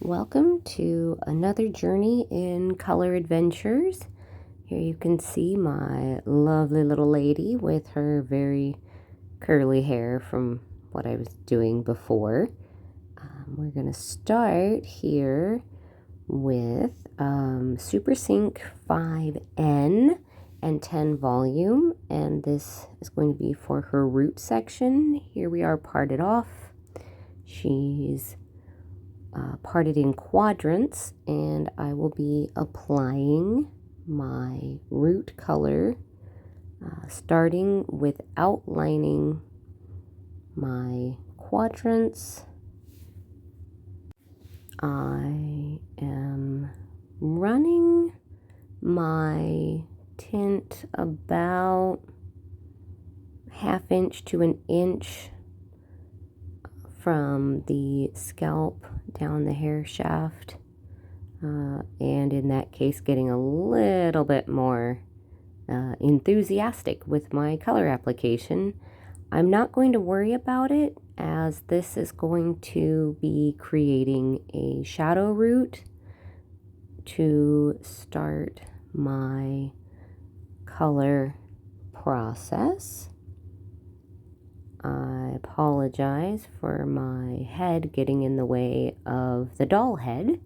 Welcome to another journey in color adventures. Here you can see my lovely little lady with her very curly hair from what I was doing before. We're going to start here with SuperSync 5N and 10 volume, and this is going to be for her root section. Here we are parted off. She's parted in quadrants, and I will be applying my root color, starting with outlining my quadrants. I am running my tint about 1/2 inch to 1 inch from the scalp down the hair shaft, and in that case getting a little bit more enthusiastic with my color application. I'm not going to worry about it, as this is going to be creating a shadow root to start my color process. I apologize for my head getting in the way of the doll head,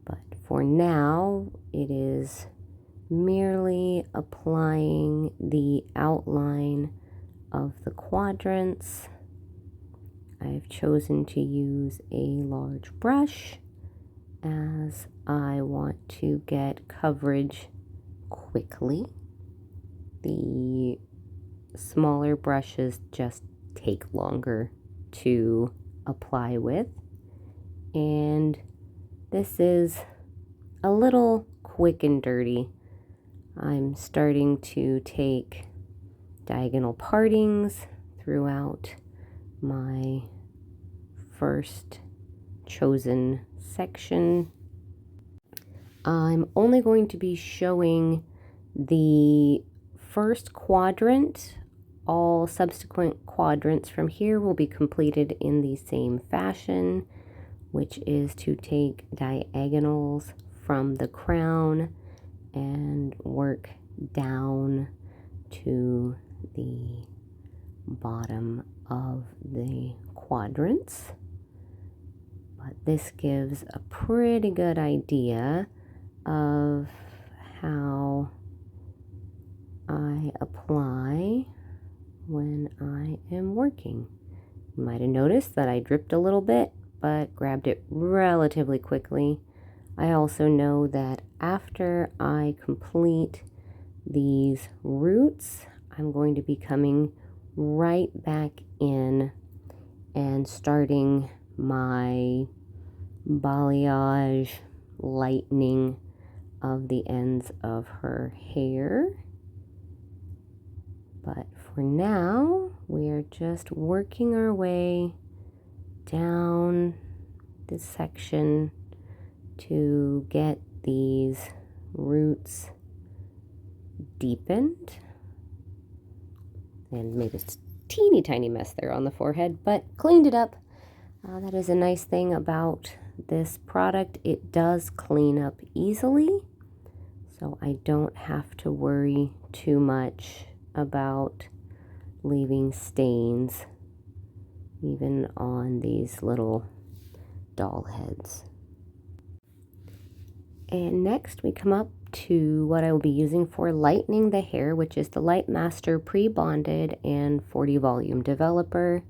but for now it is merely applying the outline of the quadrants. I've chosen to use a large brush as I want to get coverage quickly. The smaller brushes just take longer to apply with, and this is a little quick and dirty. I'm starting to take diagonal partings throughout my first chosen section. I'm only going to be showing the first quadrant. All subsequent quadrants from here will be completed in the same fashion, which is to take diagonals from the crown and work down to the bottom of the quadrants. But this gives a pretty good idea of how I apply when I am working. You might have noticed that I dripped a little bit, but grabbed it relatively quickly. I also know that after I complete these roots, I'm going to be coming right back in and starting my balayage lightening of the ends of her hair. But for now, we are just working our way down this section to get these roots deepened, and made a teeny tiny mess there on the forehead, but cleaned it up. That is a nice thing about this product. It does clean up easily, so I don't have to worry too much about leaving stains even on these little doll heads. And next we come up to what I will be using for lightening the hair, which is the Light Master Pre-Bonded and 40 Volume Developer.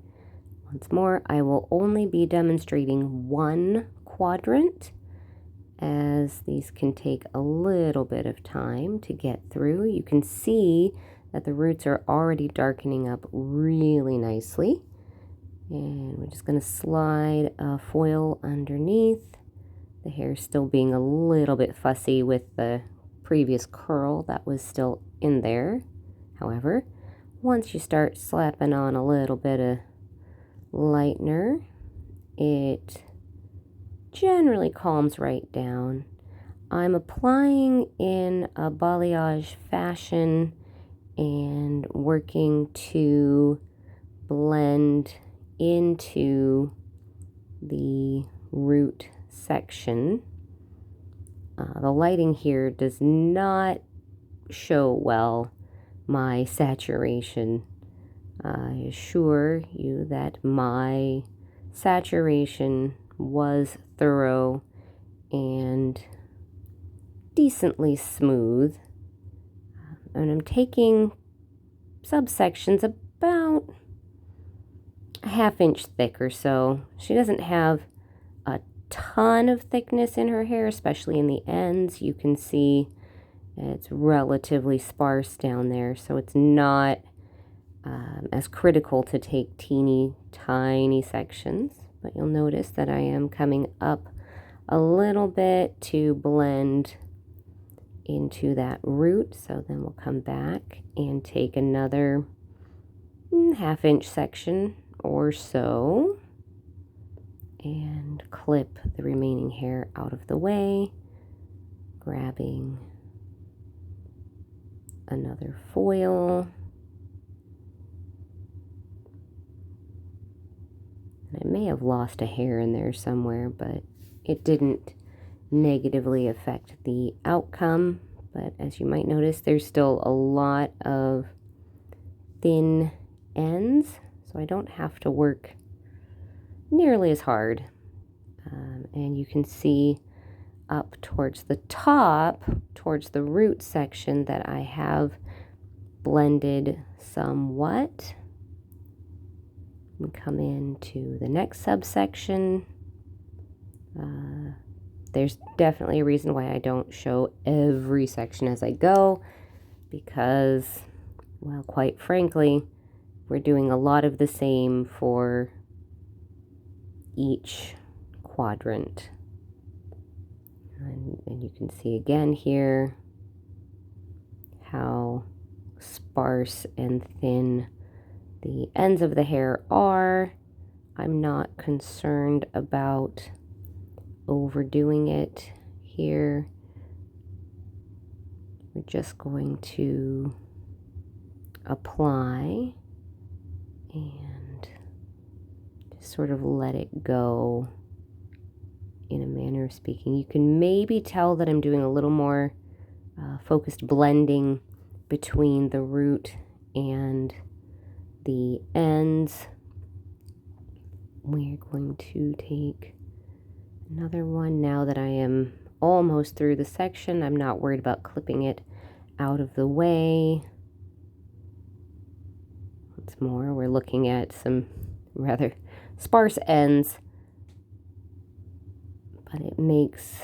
Once more, I will only be demonstrating one quadrant, as these can take a little bit of time to get through. You can see that the roots are already darkening up really nicely. And we're just going to slide a foil underneath. The hair still being a little bit fussy with the previous curl that was still in there. However, once you start slapping on a little bit of lightener, it generally calms right down. I'm applying in a balayage fashion and working to blend into the root section. The lighting here does not show well my saturation. I assure you that my saturation was thorough and decently smooth. And I'm taking subsections about a ½ inch thick or so. She doesn't have a ton of thickness in her hair, especially in the ends. You can see it's relatively sparse down there, so it's not as critical to take teeny tiny sections. But you'll notice that I am coming up a little bit to blend into that root. So then we'll come back and take another ½ inch section or so and clip the remaining hair out of the way, grabbing another foil. I may have lost a hair in there somewhere, but it didn't negatively affect the outcome. But as you might notice, there's still a lot of thin ends, so I don't have to work nearly as hard. And you can see up towards the top, towards the root section, that I have blended somewhat. We come into the next subsection. There's definitely a reason why I don't show every section as I go, because, well, quite frankly, we're doing a lot of the same for each quadrant. And you can see again here how sparse and thin the ends of the hair are. I'm not concerned about overdoing it here. We're just going to apply and just sort of let it go, in a manner of speaking. You can maybe tell that I'm doing a little more focused blending between the root and the ends. We're going to take another one now that I am almost through the section. I'm not worried about clipping it out of the way. Once more, we're looking at some rather sparse ends, but it makes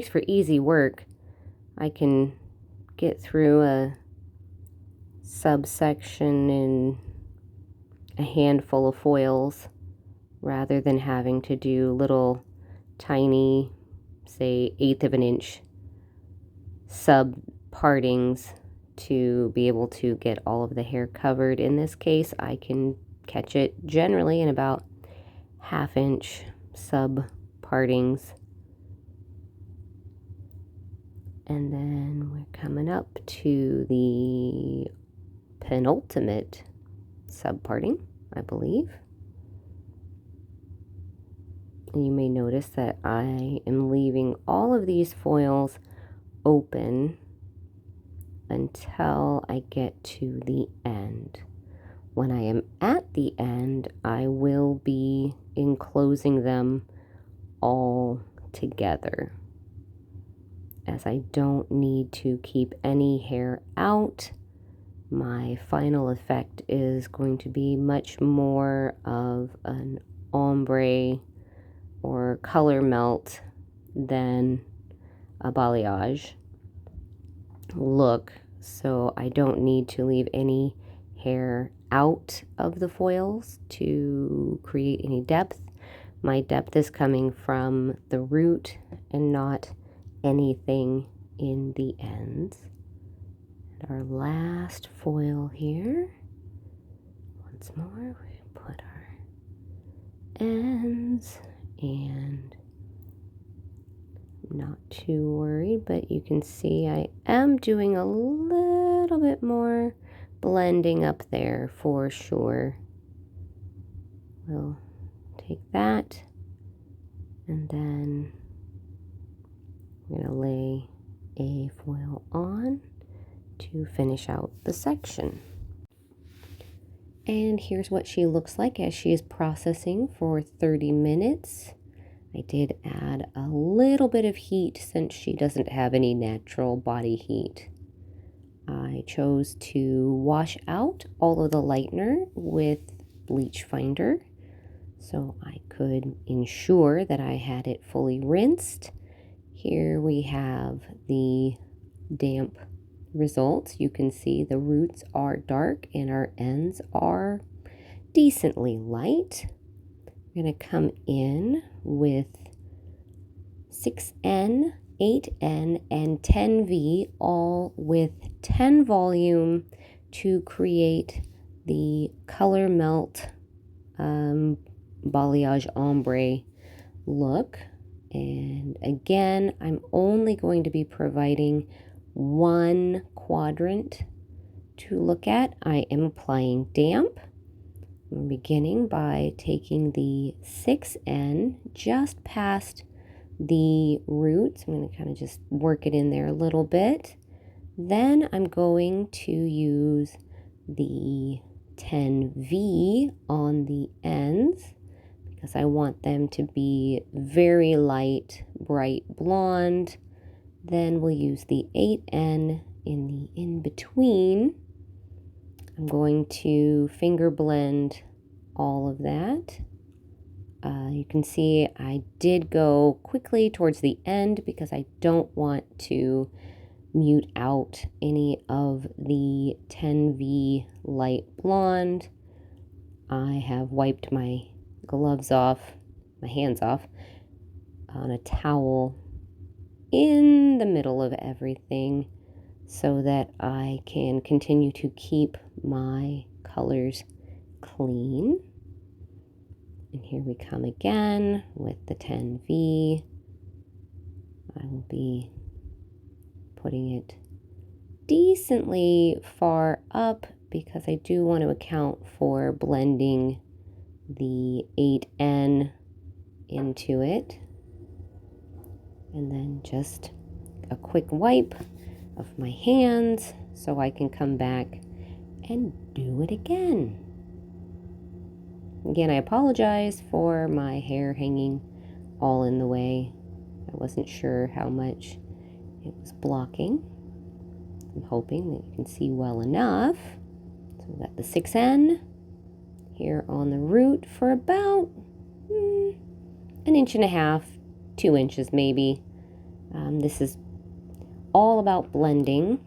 for easy work. I can get through a subsection in a handful of foils rather than having to do little tiny, say, 1/8 of an inch sub partings to be able to get all of the hair covered. In this case, I can catch it generally in about 1/2 inch sub partings. And then we're coming up to the penultimate sub parting, I believe. And you may notice that I am leaving all of these foils open until I get to the end. When I am at the end, I will be enclosing them all together, as I don't need to keep any hair out. My final effect is going to be much more of an ombre or color melt than a balayage look, so I don't need to leave any hair out of the foils to create any depth. My depth is coming from the root and not anything in the ends. And our last foil here, once more, we put our ends, and I'm not too worried, but you can see I am doing a little bit more blending up there for sure. We'll take that And then I'm going to lay a foil on to finish out the section. And here's what she looks like as she is processing for 30 minutes. I did add a little bit of heat since she doesn't have any natural body heat. I chose to wash out all of the lightener with bleach finder so I could ensure that I had it fully rinsed. Here we have the damp results. You can see the roots are dark and our ends are decently light. I'm going to come in with 6N, 8N, and 10V, all with 10 volume to create the color melt balayage ombre look. And again, I'm only going to be providing one quadrant to look at. I am applying damp. I'm beginning by taking the 6N just past the roots. I'm going to kind of just work it in there a little bit. Then I'm going to use the 10V on the ends because I want them to be very light, bright blonde. Then we'll use the 8N in the in-between. I'm going to finger blend all of that. You can see I did go quickly towards the end because I don't want to mute out any of the 10V light blonde. I have wiped my gloves off, my hands off, on a towel in the middle of everything so that I can continue to keep my colors clean. And here we come again with the 10V. I will be putting it decently far up because I do want to account for blending the 8N into it. And then just a quick wipe of my hands so I can come back and do it again. Again, I apologize for my hair hanging all in the way. I wasn't sure how much it was blocking. I'm hoping that you can see well enough. So we've got the 6N here on the root for about 1.5 inches, 2 inches maybe. This is all about blending,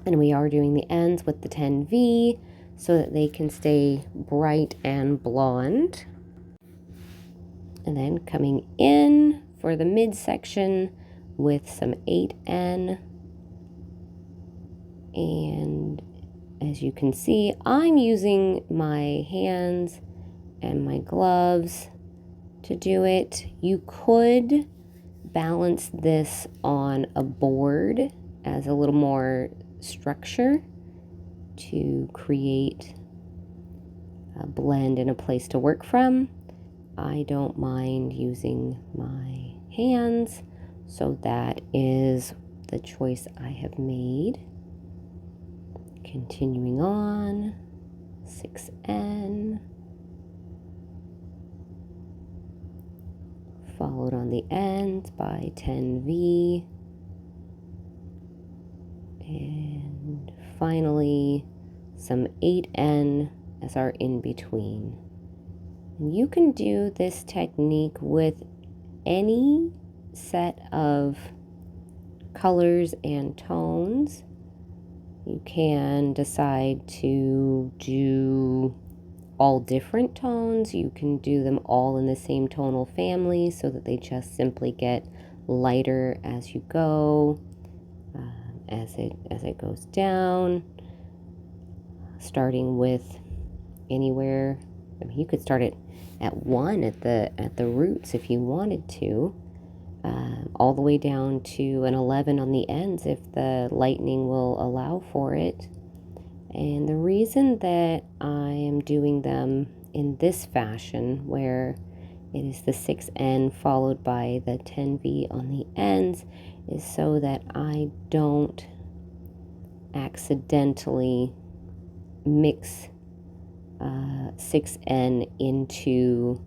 and we are doing the ends with the 10V so that they can stay bright and blonde. And then coming in for the midsection with some 8N. And as you can see, I'm using my hands and my gloves to do it. You could balance this on a board as a little more structure to create a blend and a place to work from. I don't mind using my hands, so that is the choice I have made. Continuing on, 6N, followed on the ends by 10V, and finally some 8N as our in-between. And you can do this technique with any set of colors and tones. You can decide to do all different tones. You can do them all in the same tonal family so that they just simply get lighter as you go, as it goes down. Starting with anywhere, I mean, you could start it at 1 at the roots if you wanted to, all the way down to an 11 on the ends if the lightning will allow for it. And the reason that I am doing them in this fashion, where it is the 6N followed by the 10V on the ends, is so that I don't accidentally mix 6N into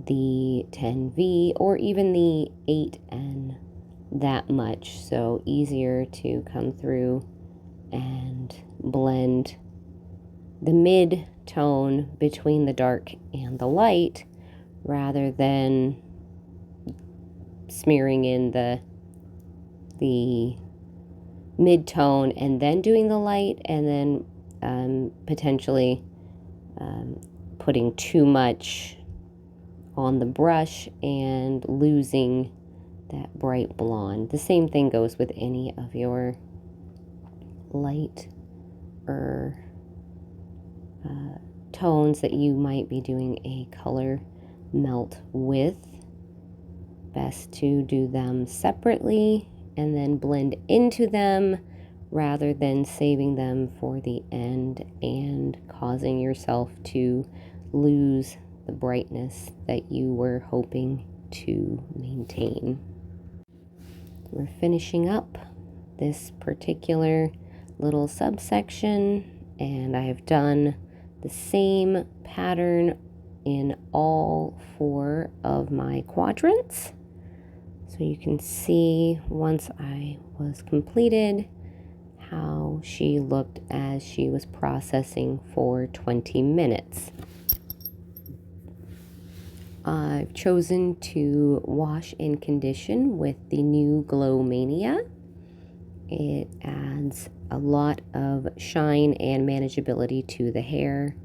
the 10V or even the 8N that much. So easier to come through and blend the mid tone between the dark and the light rather than smearing in the mid tone and then doing the light, and then potentially putting too much on the brush and losing that bright blonde. The same thing goes with any of your light or tones that you might be doing a color melt with. Best to do them separately and then blend into them rather than saving them for the end and causing yourself to lose the brightness that you were hoping to maintain. We're finishing up this particular little subsection, and I have done the same pattern in all 4 of my quadrants. So you can see once I was completed how she looked as she was processing for 20 minutes. I've chosen to wash and condition with the new Glow Mania. It adds a lot of shine and manageability to the hair.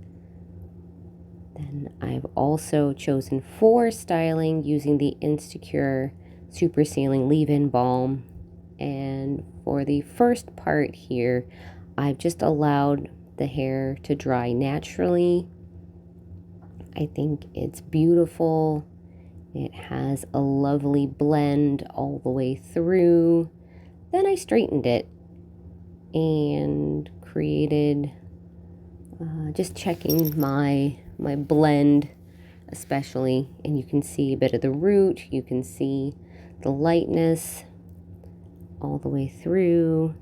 Then I've also chosen for styling using the Insecure Super Sealing Leave-In Balm. And for the first part here, I've just allowed the hair to dry naturally. I think it's beautiful. It has a lovely blend all the way through. Then I straightened it and created, just checking my blend especially, and you can see a bit of the root, you can see the lightness all the way through.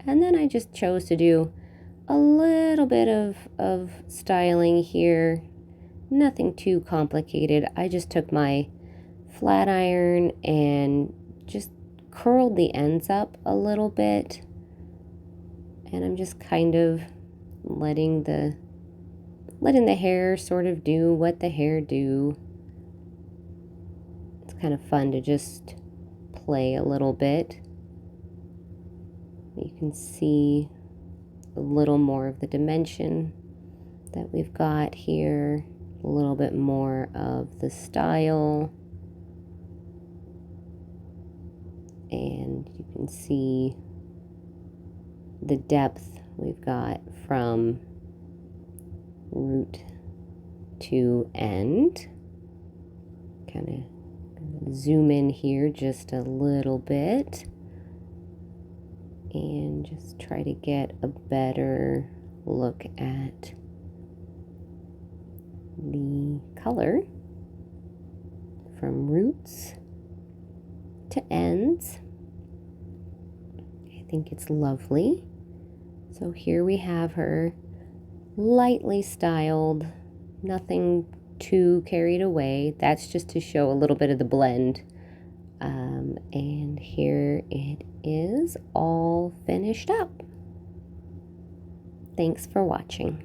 And then I just chose to do a little bit of styling here. Nothing too complicated. I just took my flat iron and just curled the ends up a little bit. And I'm just kind of letting the hair sort of do what the hair do. It's kind of fun to just play a little bit. You can see a little more of the dimension that we've got here, a little bit more of the style, and you can see the depth we've got from root to end. Kind of zoom in here just a little bit and just try to get a better look at the color from roots to ends. I think it's lovely. So here we have her lightly styled, nothing too carried away. That's just to show a little bit of the blend. And here it is all finished up. Thanks for watching.